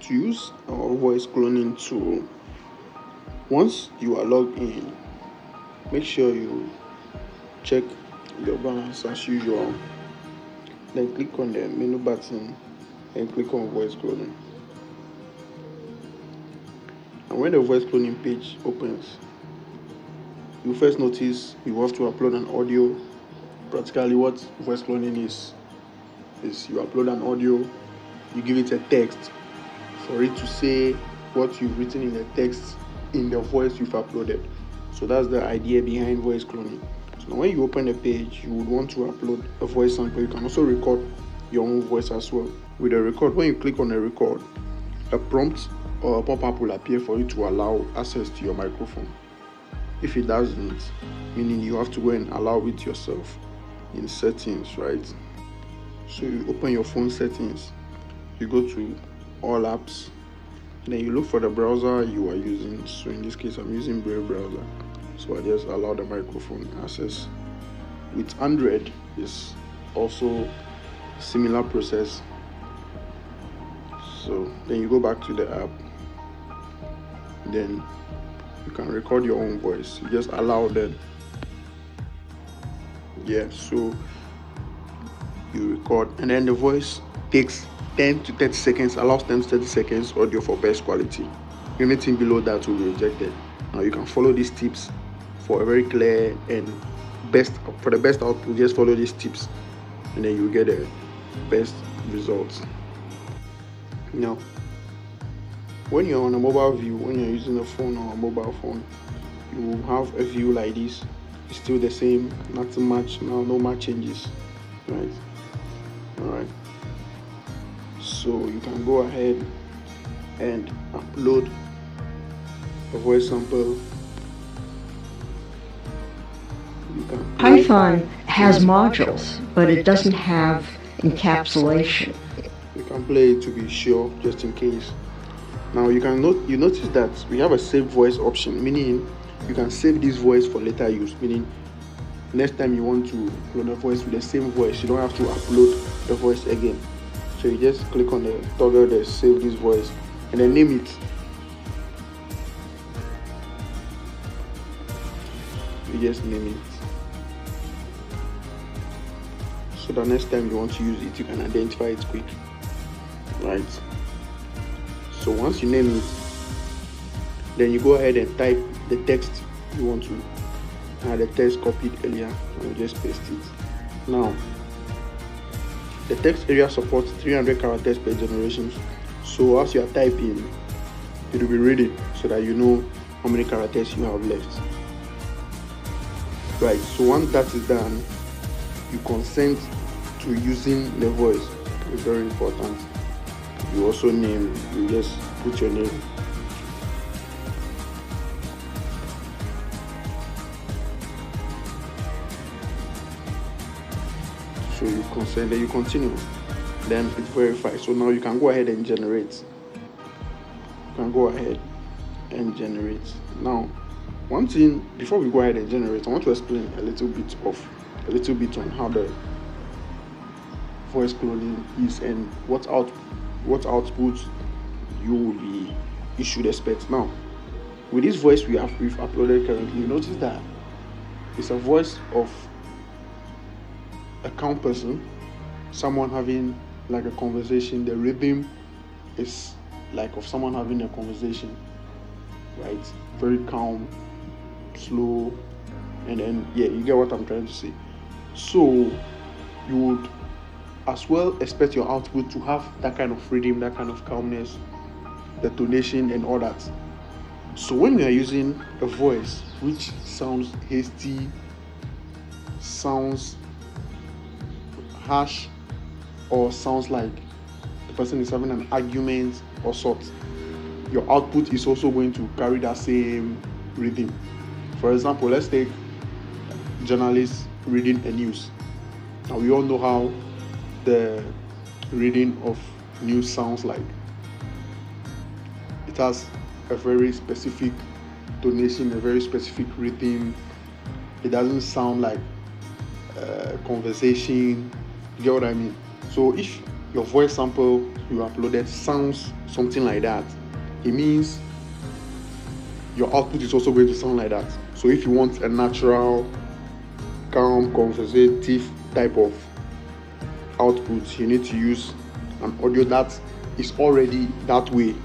to use our voice cloning tool, once you are logged in, make sure you check your balance as usual. Then click on the menu button and click on voice cloning. And when the voice cloning page opens, you first notice you have to upload an audio. Practically what voice cloning is you upload an audio, you give it a text for it to say what you've written in the text in the voice you've uploaded. So that's the idea behind voice cloning. So now when you open the page, you would want to upload a voice sample. You can also record your own voice as well. With the record, when you click on the record, a prompt or a pop-up will appear for you to allow access to your microphone. If it doesn't, meaning you have to go and allow it yourself in settings, right? So you open your phone settings, you go to all apps, then you look for the browser you are using. So in this case, I'm using Brave browser, so I just allow the microphone access. With Android, is also a similar process. So then you go back to the app, then you can record your own voice. You just allow that. So you record, and then the voice takes 10 to 30 seconds, allows 10 to 30 seconds audio for best quality. Anything below that will be rejected. Now you can follow these tips for a very clear and for the best output. Just follow these tips and then you get the best results. Now, when you're on a mobile view, when you're using a phone or a mobile phone, you will have a view like this. It's still the same, nothing much, no much changes, right? Alright, so you can go ahead and upload a voice sample. Python has modules, but it doesn't have encapsulation. You can play it to be sure, just in case. Now you notice that we have a save voice option, meaning you can save this voice for later use, meaning next time you want to clone a voice with the same voice, you don't have to upload the voice again. So you just click on the toggle that save this voice and then name it. You just name it, so the next time you want to use it, you can identify it quick, right? So once you name it, then you go ahead and type the text you want to. I had the text copied earlier, and we just paste it. Now, the text area supports 300 characters per generation. So as you are typing, it will be reading so that you know how many characters you have left. Right, so once that is done, you consent to using the voice. It's very important. You also name, you just put your name. So you consent, then you continue, then it's verified. So now you can go ahead and generate. Now, one thing before we go ahead and generate, I want to explain a little bit on how the voice cloning is and what output you should expect. Now, with this voice we've uploaded currently, you notice that it's a voice of a calm person, someone having like a conversation. The rhythm is like of someone having a conversation, right? Very calm, slow, and then you get what I'm trying to say. So you would as well expect your output to have that kind of rhythm, that kind of calmness, the tonation and all that. So when we are using a voice which sounds hasty, sounds harsh, or sounds like the person is having an argument or sort, your output is also going to carry that same rhythm. For example, let's take journalists reading a news. Now we all know how the reading of news sounds like. It has a very specific tonation, a very specific rhythm. It doesn't sound like conversation. You get what I mean? So if your voice sample you uploaded sounds something like that, it means your output is also going to sound like that. So if you want a natural, calm, conversative type of output, you need to use an audio that is already that way.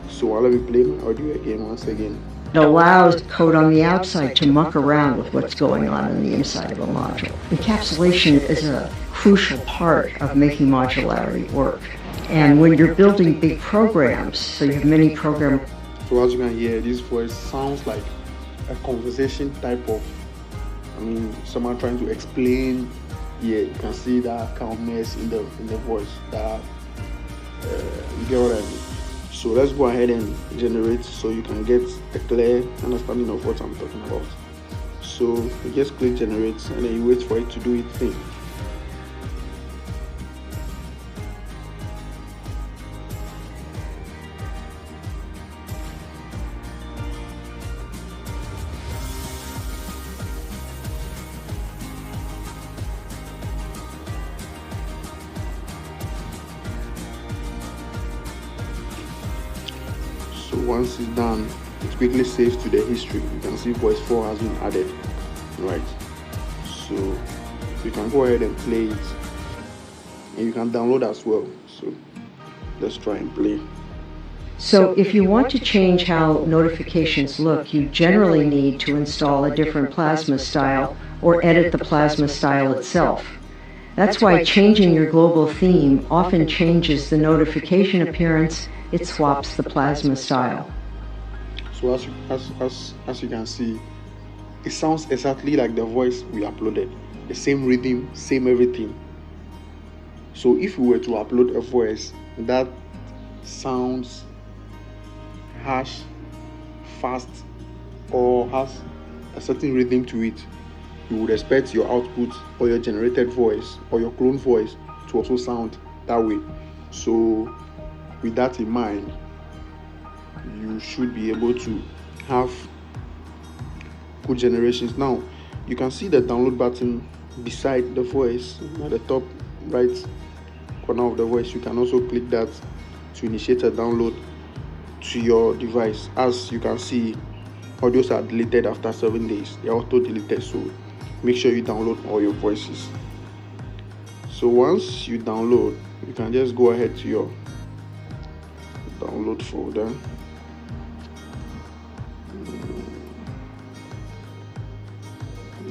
So let me play my audio again once again. It allows code on the outside to muck around with what's going on the inside of a module. Encapsulation is a crucial part of making modularity work. And when you're building big programs, so you have many programs. So as you can hear, this voice sounds like a conversation type of, someone trying to explain. Yeah, you can see that calmness in the voice. That you get what I mean. So let's go ahead and generate so you can get a clear understanding of what I'm talking about. So you just click generate and then you wait for it to do its thing. So once it's done, it quickly saves to the history. You can see voice 4 has been added, right? So you can go ahead and play it, and you can download as well. So let's try and play. So if you want to change how notifications look, you generally need to install a different plasma style or edit the plasma style itself. That's why changing your global theme often changes the notification appearance. It swaps the plasma style. So as you can see, it sounds exactly like the voice we uploaded. The same rhythm, same everything. So if we were to upload a voice that sounds harsh, fast, or has a certain rhythm to it, you would expect your output or your generated voice or your clone voice to also sound that way. So with that in mind, you should be able to have good generations. Now you can see the download button beside the voice at the top right corner of the voice. You can also click that to initiate a download to your device. As you can see, audios are deleted after 7 days. They're auto deleted, so make sure you download all your voices. So once you download, you can just go ahead to your download folder.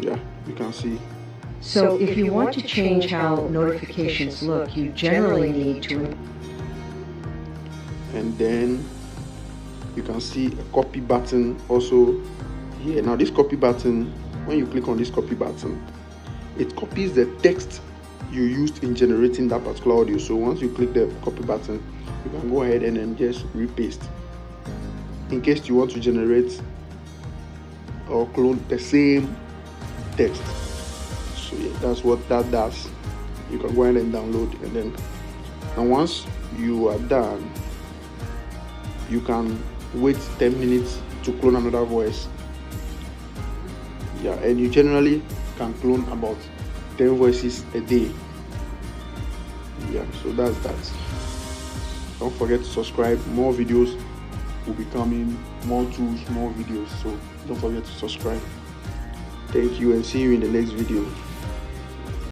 Yeah, you can see. So if you want to change how notifications look, you generally need to. And then you can see a copy button also here. Now this copy button, when you click on this copy button, it copies the text you used in generating that particular audio. So once you click the copy button, you can go ahead and then just repaste in case you want to generate or clone the same text. So yeah, that's what that does. You can go ahead and download, and once you are done, you can wait 10 minutes to clone another voice. Yeah, and you generally can clone about 10 voices a day. Yeah, so that's that. Don't forget to subscribe. More videos will be coming, more tools, more videos, so don't forget to subscribe. Thank you, and see you in the next video.